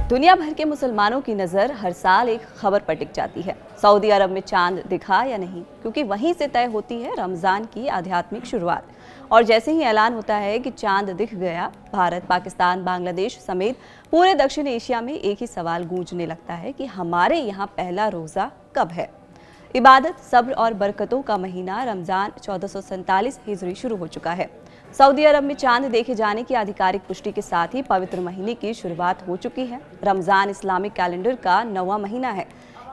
दुनिया भर के मुसलमानों की नज़र हर साल एक खबर पर टिक जाती है, सऊदी अरब में चांद दिखा या नहीं, क्योंकि वहीं से तय होती है रमज़ान की आध्यात्मिक शुरुआत। और जैसे ही ऐलान होता है कि चांद दिख गया, भारत, पाकिस्तान, बांग्लादेश समेत पूरे दक्षिण एशिया में एक ही सवाल गूंजने लगता है कि हमारे यहाँ पहला रोज़ा कब है। इबादत, सब्र और बरकतों का महीना रमज़ान 1447 हिजरी शुरू हो चुका है। सऊदी अरब में चांद देखे जाने की आधिकारिक पुष्टि के साथ ही पवित्र महीने की शुरुआत हो चुकी है। रमज़ान इस्लामिक कैलेंडर का 9वां महीना है।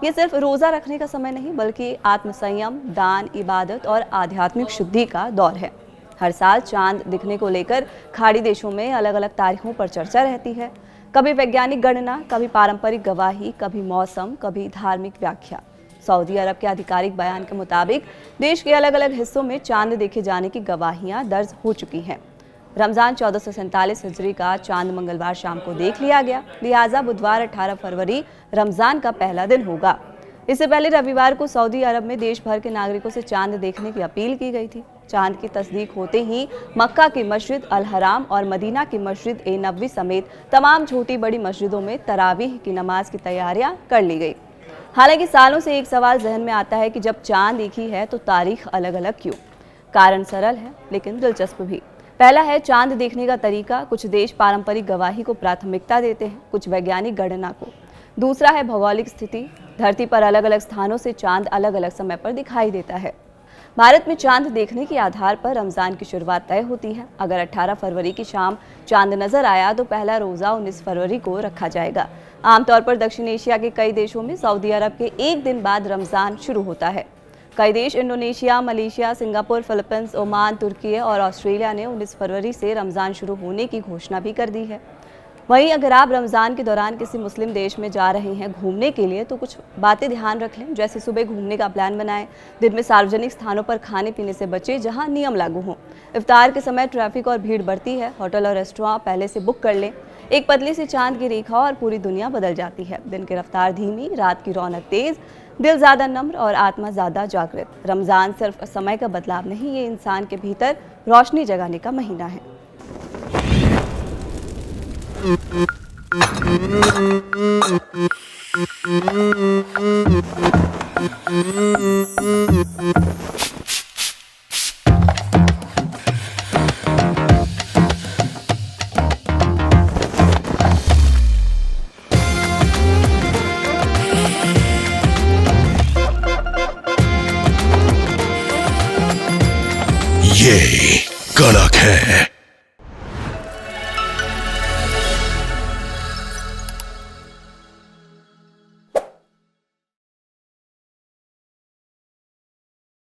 ये सिर्फ रोज़ा रखने का समय नहीं, बल्कि आत्मसंयम, दान, इबादत और आध्यात्मिक शुद्धि का दौर है। हर साल चांद दिखने को लेकर खाड़ी देशों में अलग अलग तारीखों पर चर्चा रहती है। कभी वैज्ञानिक गणना, कभी पारंपरिक गवाही, कभी मौसम, कभी धार्मिक व्याख्या। सऊदी अरब के आधिकारिक बयान के मुताबिक देश के अलग अलग हिस्सों में चांद देखे जाने की गवाहियां दर्ज हो चुकी हैं। रमज़ान 1447 हिजरी का चांद मंगलवार शाम को देख लिया गया, लिहाजा बुधवार 18 फरवरी रमज़ान का पहला दिन होगा। इससे पहले रविवार को सऊदी अरब में देश भर के नागरिकों से चांद देखने की अपील की गई थी। चांद की तस्दीक होते ही मक्का की मस्जिद अल हराम और मदीना की मस्जिद ए नबवी समेत तमाम छोटी बड़ी मस्जिदों में तरावीह की नमाज की तैयारियां कर ली गई। हालांकि सालों से एक सवाल जहन में आता है कि जब चांद एक ही है तो तारीख अलग अलग क्यों। कारण सरल है लेकिन दिलचस्प भी। पहला है चांद देखने का तरीका। कुछ देश पारंपरिक गवाही को प्राथमिकता देते हैं, कुछ वैज्ञानिक गणना को। दूसरा है भौगोलिक स्थिति। धरती पर अलग अलग स्थानों से चांद अलग अलग समय पर दिखाई देता है। भारत में चांद देखने के आधार पर रमज़ान की शुरुआत तय होती है। अगर 18 फरवरी की शाम चांद नजर आया तो पहला रोज़ा 19 फरवरी को रखा जाएगा। आमतौर पर दक्षिण एशिया के कई देशों में सऊदी अरब के एक दिन बाद रमज़ान शुरू होता है। कई देश Indonesia, Malaysia, Singapore, Philippines, Oman, तुर्की और ऑस्ट्रेलिया ने 19 फरवरी से रमज़ान शुरू होने की घोषणा भी कर दी है। वहीं अगर आप रमज़ान के दौरान किसी मुस्लिम देश में जा रहे हैं घूमने के लिए तो कुछ बातें ध्यान रख लें, जैसे सुबह घूमने का प्लान बनाएं, दिन में सार्वजनिक स्थानों पर खाने पीने से बचें जहां नियम लागू हों। इफ्तार के समय ट्रैफिक और भीड़ बढ़ती है, होटल और रेस्टोरेंट पहले से बुक कर लें। एक पतली सी चांद की रेखा और पूरी दुनिया बदल जाती है। दिन की रफ्तार धीमी, रात की रौनक तेज, दिल ज़्यादा नम्र और आत्मा ज़्यादा जागृत। रमज़ान सिर्फ समय का बदलाव नहीं, ये इंसान के भीतर रोशनी जगाने का महीना है। ये कड़क है।